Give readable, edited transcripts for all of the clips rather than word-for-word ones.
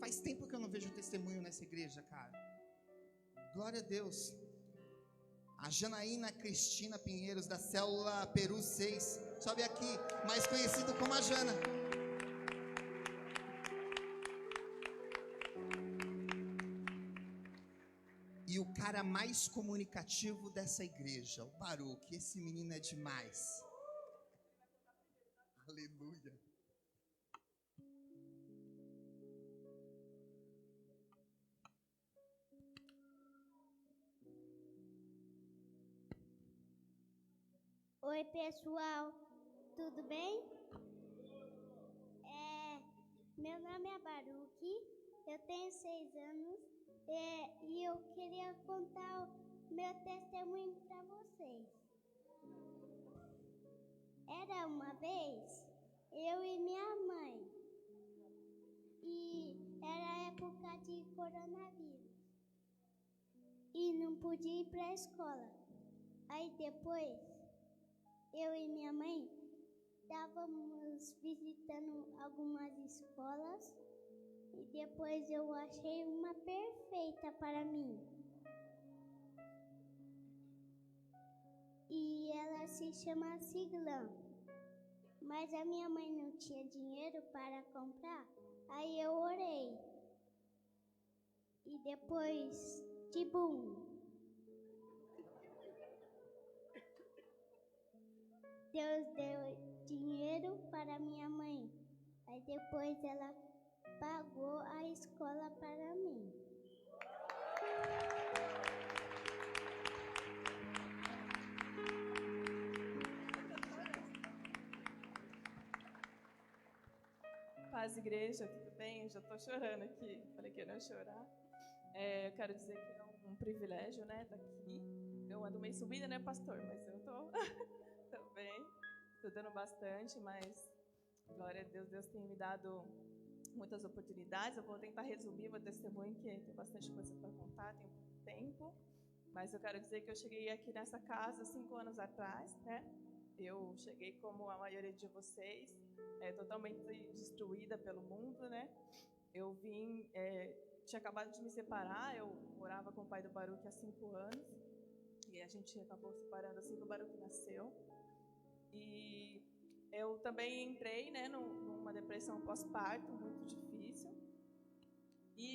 Faz tempo que eu não vejo testemunho nessa igreja, cara. Glória a Deus. A Janaína Cristina Pinheiros, da célula Peru 6. Sobe aqui, mais conhecido como a Jana. E o cara mais comunicativo dessa igreja, o Baruque. Esse menino é demais. Aleluia. Oi, pessoal, tudo bem? Meu nome é Baruque, eu tenho 6 anos e eu queria contar o meu testemunho para vocês. Era uma vez eu e minha mãe e era época de coronavírus e não podia ir para a escola. Aí depois eu e minha mãe estávamos visitando algumas escolas e depois eu achei uma perfeita para mim. E ela se chama Siglan. Mas a minha mãe não tinha dinheiro para comprar, aí eu orei. E depois, tibum, Deus deu dinheiro para minha mãe. Aí depois ela pagou a escola para mim. Paz, igreja, tudo bem? Eu já estou chorando aqui. Falei que eu não ia chorar. Eu quero dizer que é um privilégio, né, estar aqui. Eu ando meio subida, né, pastor? Mas eu estou também estudando bastante, mas glória a Deus, Deus tem me dado muitas oportunidades. Eu vou tentar resumir meu testemunho, que tem bastante coisa para contar, tem pouco tempo. Mas eu quero dizer que eu cheguei aqui nessa casa 5 anos atrás, né? Eu cheguei como a maioria de vocês, totalmente destruída pelo mundo, né? Eu vim, tinha acabado de me separar, eu morava com o pai do Baruque há 5 anos. E a gente acabou separando assim que o Baruque nasceu. E eu também entrei, né, numa depressão pós-parto muito difícil. E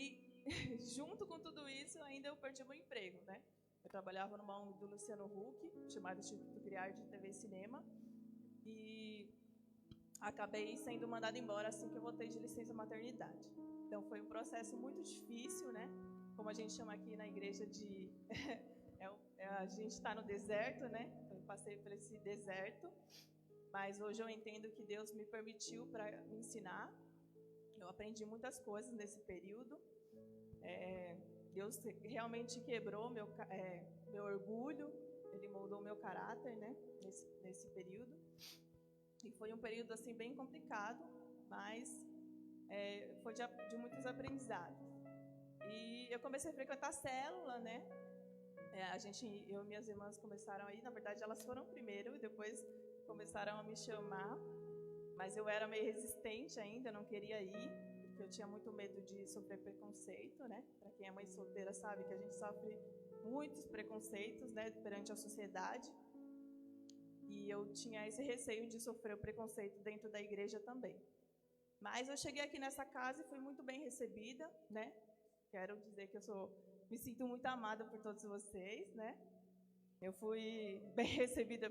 junto com tudo isso, ainda eu perdi meu emprego, né? Eu trabalhava numa ONG do Luciano Huck, chamada Instituto Criar de TV e Cinema. E acabei sendo mandada embora assim que eu voltei de licença maternidade. Então foi um processo muito difícil, né? Como a gente chama aqui na igreja de... a gente está no deserto, né? Eu passei por esse deserto. Mas hoje eu entendo que Deus me permitiu para me ensinar. Eu aprendi muitas coisas nesse período. Deus realmente quebrou meu orgulho. Ele moldou meu caráter, né? Nesse período. E foi um período assim bem complicado, mas foi de muitos aprendizados. E eu comecei a frequentar a célula, né? Eu e minhas irmãs começaram a ir. Na verdade, elas foram primeiro e depois começaram a me chamar. Mas eu era meio resistente ainda, não queria ir, porque eu tinha muito medo de sofrer preconceito, né? Para quem é mãe solteira sabe que a gente sofre muitos preconceitos, né, perante a sociedade. E eu tinha esse receio de sofrer o preconceito dentro da igreja também. Mas eu cheguei aqui nessa casa e fui muito bem recebida, né? Quero dizer que me sinto muito amada por todos vocês, né? Eu fui bem recebida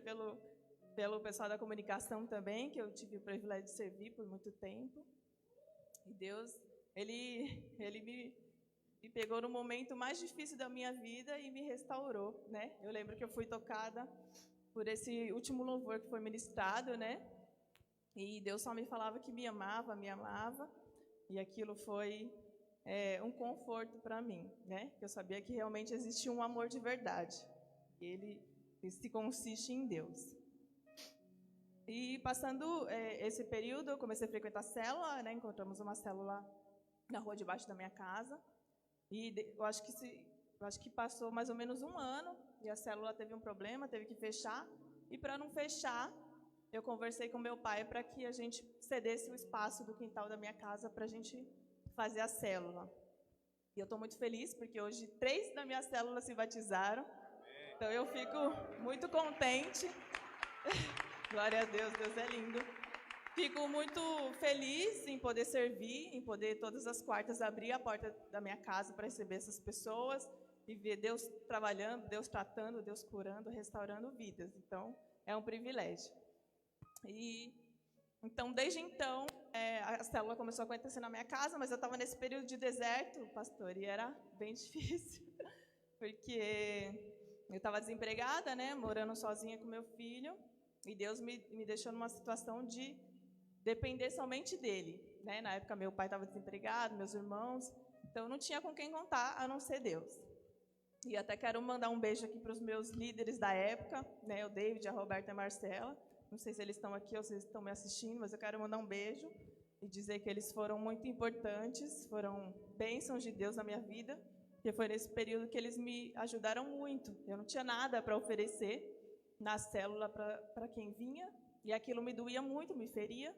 pelo pessoal da comunicação também, que eu tive o privilégio de servir por muito tempo. E Deus, Ele me pegou no momento mais difícil da minha vida e me restaurou, né? Eu lembro que eu fui tocada por esse último louvor que foi ministrado, né? E Deus só me falava que me amava. E aquilo foi um conforto para mim, né? Eu sabia que realmente existia um amor de verdade. Ele se consiste em Deus. E passando esse período, eu comecei a frequentar a célula, né? Encontramos uma célula na rua debaixo da minha casa. E eu acho que passou mais ou menos 1 ano e a célula teve um problema, teve que fechar. E para não fechar, eu conversei com meu pai para que a gente cedesse o espaço do quintal da minha casa para a gente fazer a célula. E eu estou muito feliz, porque hoje 3 da minha célula se batizaram. Então eu fico muito contente. Glória a Deus, Deus é lindo. Fico muito feliz em poder servir, em poder todas as quartas abrir a porta da minha casa para receber essas pessoas e ver Deus trabalhando, Deus tratando, Deus curando, restaurando vidas. Então, é um privilégio. Então, desde então, a célula começou a acontecer na minha casa, mas eu estava nesse período de deserto, pastor, e era bem difícil, porque eu estava desempregada, né, morando sozinha com meu filho, e Deus me deixou numa situação de depender somente dele, né? Na época, meu pai estava desempregado, meus irmãos, então eu não tinha com quem contar, a não ser Deus. E até quero mandar um beijo aqui para os meus líderes da época, né, o David, a Roberta e a Marcela. Não sei se eles estão aqui ou se eles estão me assistindo, mas eu quero mandar um beijo e dizer que eles foram muito importantes, foram bênçãos de Deus na minha vida, porque foi nesse período que eles me ajudaram muito. Eu não tinha nada para oferecer na célula para quem vinha, e aquilo me doía muito, me feria,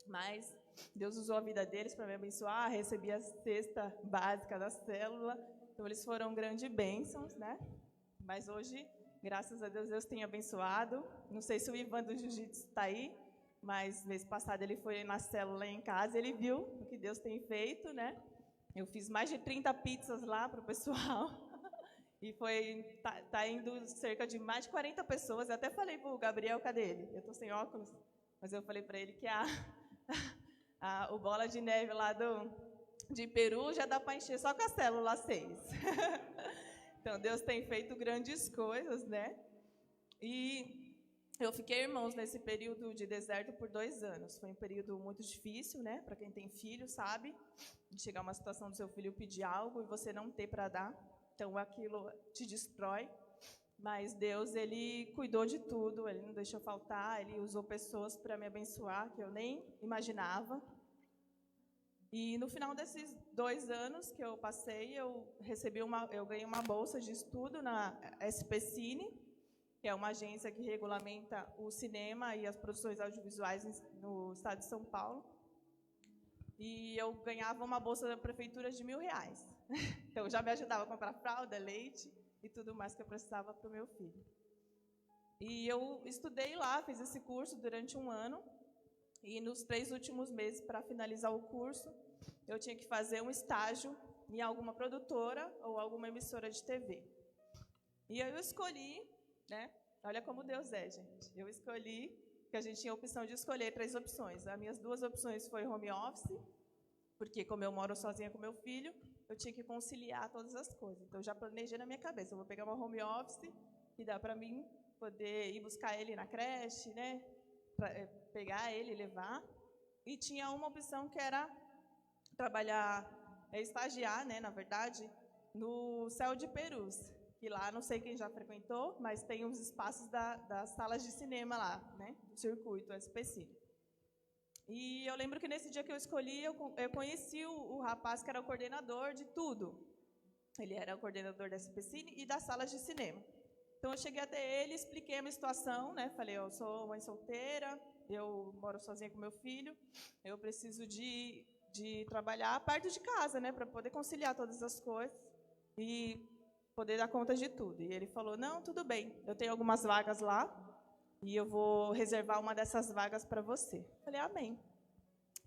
mas Deus usou a vida deles para me abençoar, recebi a cesta básica da célula, então eles foram grandes bênçãos, né? Mas hoje, graças a Deus, Deus tem abençoado. Não sei se o Ivan do Jiu-Jitsu está aí, mas mês passado ele foi na célula em casa, ele viu o que Deus tem feito, né? Eu fiz mais de 30 pizzas lá para o pessoal, e tá indo cerca de mais de 40 pessoas. Eu até falei para o Gabriel, cadê ele? Eu estou sem óculos, mas eu falei para ele que o Bola de Neve lá de Peru já dá para encher só com a célula 6. Então, Deus tem feito grandes coisas, né? E eu fiquei, irmãos, nesse período de deserto por 2 anos. Foi um período muito difícil, né? Para quem tem filho, sabe? De chegar uma situação do seu filho pedir algo e você não ter para dar. Então, aquilo te destrói. Mas Deus, Ele cuidou de tudo, Ele não deixou faltar, Ele usou pessoas para me abençoar, que eu nem imaginava. E no final desses 2 anos que eu passei, eu ganhei uma bolsa de estudo na SP Cine, que é uma agência que regulamenta o cinema e as produções audiovisuais no estado de São Paulo. E eu ganhava uma bolsa da prefeitura de R$1.000. Então, já me ajudava a comprar fralda, leite e tudo mais que eu precisava para o meu filho. E eu estudei lá, fiz esse curso durante 1 ano, e nos 3 últimos meses, para finalizar o curso, eu tinha que fazer um estágio em alguma produtora ou alguma emissora de TV. E eu escolhi, né? Olha como Deus é, gente. Eu escolhi, que a gente tinha a opção de escolher 3 opções. As minhas 2 opções foi home office, porque como eu moro sozinha com meu filho, eu tinha que conciliar todas as coisas. Então, eu já planejei na minha cabeça, eu vou pegar uma home office, que dá para mim poder ir buscar ele na creche, né? Pra pegar ele e levar. E tinha uma opção que era estagiar, né, na verdade, no Céu de Perus, que lá, não sei quem já frequentou, mas tem uns espaços das salas de cinema lá, né, do circuito SPC. E eu lembro que nesse dia que eu escolhi, eu conheci o rapaz que era o coordenador de tudo. Ele era o coordenador da SPC e das salas de cinema. Então, eu cheguei até ele, expliquei a minha situação, né? Falei, eu sou mãe solteira, eu moro sozinha com meu filho, eu preciso de trabalhar perto de casa, né? Para poder conciliar todas as coisas e poder dar conta de tudo. E ele falou, não, tudo bem, eu tenho algumas vagas lá e eu vou reservar uma dessas vagas para você. Falei, amém.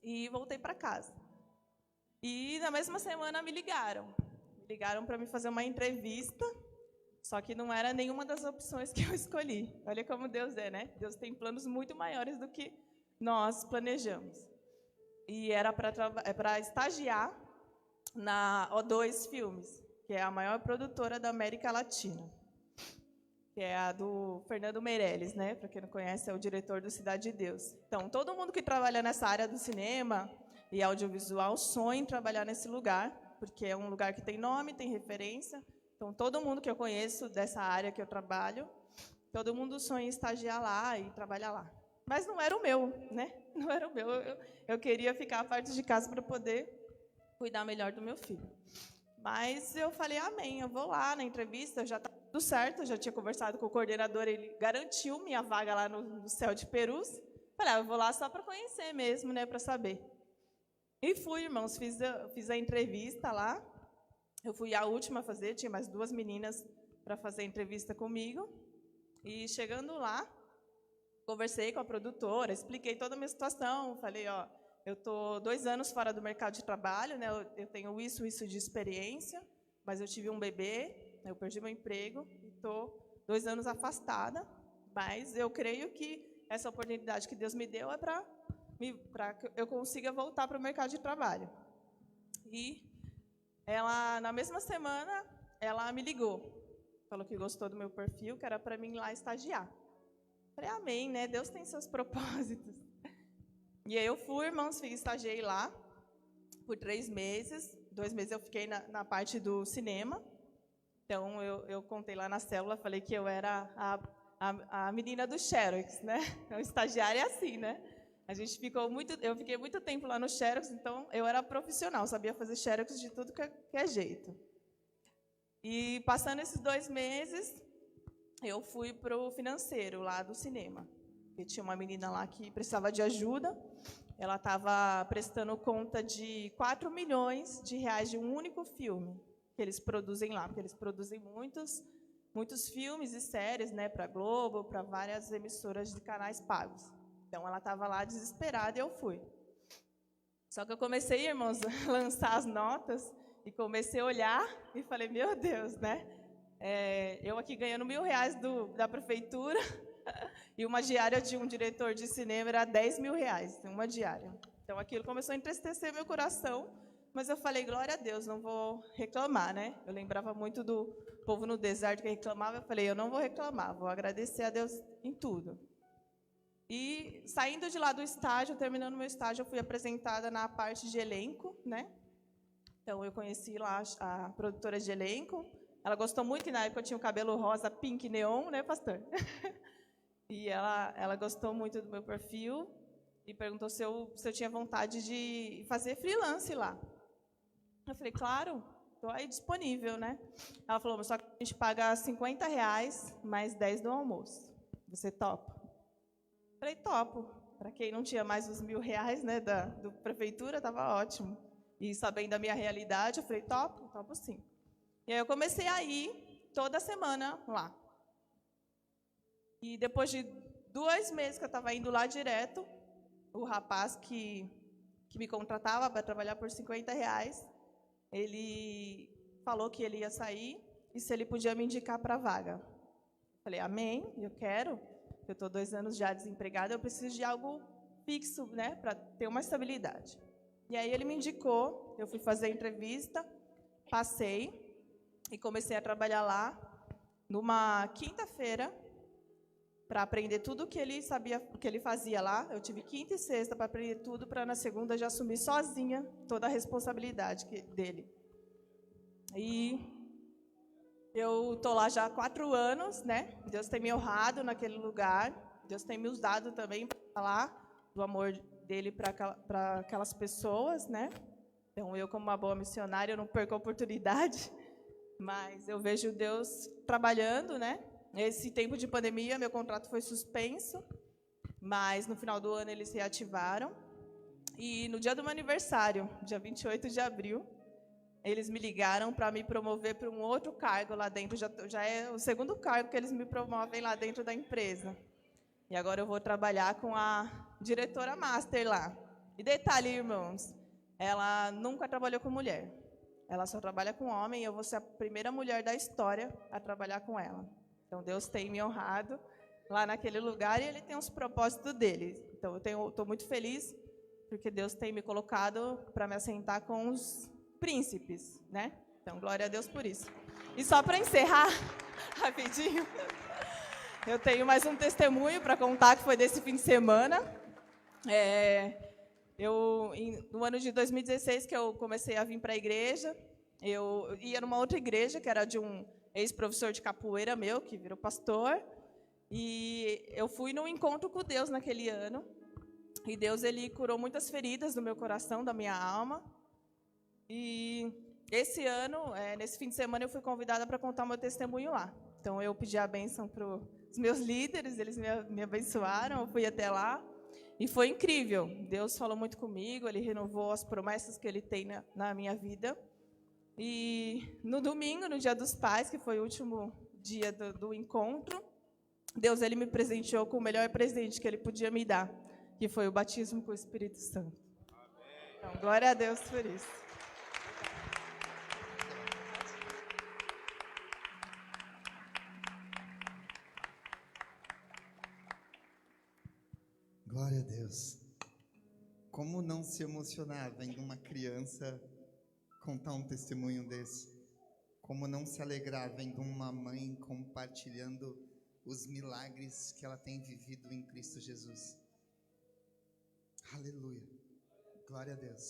E voltei para casa. E na mesma semana me ligaram. Me ligaram para me fazer uma entrevista. Só que não era nenhuma das opções que eu escolhi. Olha como Deus é, né? Deus tem planos muito maiores do que nós planejamos. E era para estagiar na O2 Filmes, que é a maior produtora da América Latina. Que é a do Fernando Meirelles, né? Para quem não conhece, é o diretor do Cidade de Deus. Então, todo mundo que trabalha nessa área do cinema e audiovisual sonha em trabalhar nesse lugar, porque é um lugar que tem nome, tem referência. Então, todo mundo que eu conheço dessa área que eu trabalho, todo mundo sonha em estagiar lá e trabalhar lá. Mas não era o meu, né? Não era o meu. Eu queria ficar perto de casa para poder cuidar melhor do meu filho. Mas eu falei, amém, eu vou lá na entrevista, já está tudo certo, eu já tinha conversado com o coordenador, ele garantiu minha vaga lá no Céu de Perus. Falei, eu vou lá só para conhecer mesmo, né, para saber. E fui, irmãos, fiz a entrevista lá. Eu fui a última a fazer, tinha mais 2 meninas para fazer a entrevista comigo. E chegando lá, conversei com a produtora, expliquei toda a minha situação. Falei, ó, eu estou 2 anos fora do mercado de trabalho, né? Eu tenho isso de experiência, mas eu tive um bebê, eu perdi meu emprego, e estou 2 anos afastada. Mas eu creio que essa oportunidade que Deus me deu é para que eu consiga voltar para o mercado de trabalho. E ela, na mesma semana, ela me ligou. Falou que gostou do meu perfil, que era para mim ir lá estagiar. Falei, amém, né? Deus tem seus propósitos. E aí eu fui, irmãos, estagiei lá por 3 meses. 2 meses eu fiquei na parte do cinema. Então, eu contei lá na célula, falei que eu era a menina do Xerox, né? O estagiário é assim, né? Eu fiquei muito tempo lá no Xerox, então eu era profissional, sabia fazer Xerox de tudo que é jeito. E passando esses 2 meses, eu fui para o financeiro lá do cinema. E tinha uma menina lá que precisava de ajuda. Ela estava prestando conta de 4 milhões de reais de um único filme que eles produzem lá, porque eles produzem muitos filmes e séries, né, para a Globo, para várias emissoras de canais pagos. Então, ela estava lá desesperada e eu fui. Só que eu comecei, irmãos, a lançar as notas e comecei a olhar e falei, meu Deus, né? Eu aqui ganhando R$1.000 da prefeitura e uma diária de um diretor de cinema era R$10.000, uma diária. Então, aquilo começou a entristecer meu coração, mas eu falei, glória a Deus, não vou reclamar, né? Eu lembrava muito do povo no deserto que reclamava, eu falei, eu não vou reclamar, vou agradecer a Deus em tudo. E saindo de lá do estágio, terminando meu estágio, eu fui apresentada na parte de elenco, né? Então, eu conheci lá a produtora de elenco. Ela gostou muito, e na época eu tinha o cabelo rosa, pink, neon, né, pastor? E ela gostou muito do meu perfil e perguntou se eu tinha vontade de fazer freelance lá. Eu falei, claro, estou aí disponível, né? Ela falou, só que a gente paga R$50 mais 10 do almoço. Você topa? Falei, topo. Para quem não tinha mais os R$1.000, né, da prefeitura, estava ótimo. E sabendo da minha realidade, eu falei, topo sim. E aí eu comecei a ir toda semana lá. E depois de 2 meses que eu estava indo lá direto, o rapaz que me contratava para trabalhar por R$50, ele falou que ele ia sair e se ele podia me indicar para a vaga. Falei, amém, eu quero. Eu estou 2 anos já desempregada, eu preciso de algo fixo, né, para ter uma estabilidade. E aí ele me indicou, eu fui fazer a entrevista, passei e comecei a trabalhar lá numa quinta-feira para aprender tudo o que ele sabia, o que ele fazia lá. Eu tive quinta e sexta para aprender tudo, para na segunda já assumir sozinha toda a responsabilidade dele. E eu estou lá já há 4 anos, né? Deus tem me honrado naquele lugar. Deus tem me usado também para falar do amor dele para aquelas pessoas, né? Então, eu, como uma boa missionária, eu não perco a oportunidade, mas eu vejo Deus trabalhando, né? Nesse tempo de pandemia, meu contrato foi suspenso, mas no final do ano eles reativaram. E no dia do meu aniversário, dia 28 de abril, eles me ligaram para me promover para um outro cargo lá dentro. Já é o 2º cargo que eles me promovem lá dentro da empresa. E agora eu vou trabalhar com a diretora master lá. E detalhe, irmãos, ela nunca trabalhou com mulher. Ela só trabalha com homem e eu vou ser a primeira mulher da história a trabalhar com ela. Então, Deus tem me honrado lá naquele lugar e Ele tem os propósitos dele. Então, eu estou muito feliz porque Deus tem me colocado para me assentar com os príncipes, né? Então, glória a Deus por isso. E só para encerrar, rapidinho, eu tenho mais um testemunho para contar que foi desse fim de semana. No ano de 2016, que eu comecei a vir para a igreja, eu ia numa outra igreja, que era de um ex-professor de capoeira meu, que virou pastor, e eu fui num encontro com Deus naquele ano, e Deus, Ele curou muitas feridas do meu coração, da minha alma, e esse ano, nesse fim de semana, eu fui convidada para contar o meu testemunho lá. Então, eu pedi a bênção para os meus líderes, eles me abençoaram, eu fui até lá, E foi incrível. Deus falou muito comigo, Ele renovou as promessas que Ele tem na minha vida. E no domingo, no Dia dos Pais, que foi o último dia do encontro, Deus Ele me presenteou com o melhor presente que Ele podia me dar, que foi o batismo com o Espírito Santo. Então, glória a Deus por isso. Glória a Deus. Como não se emocionar vendo uma criança contar um testemunho desse? Como não se alegrar vendo uma mãe compartilhando os milagres que ela tem vivido em Cristo Jesus? Aleluia. Glória a Deus.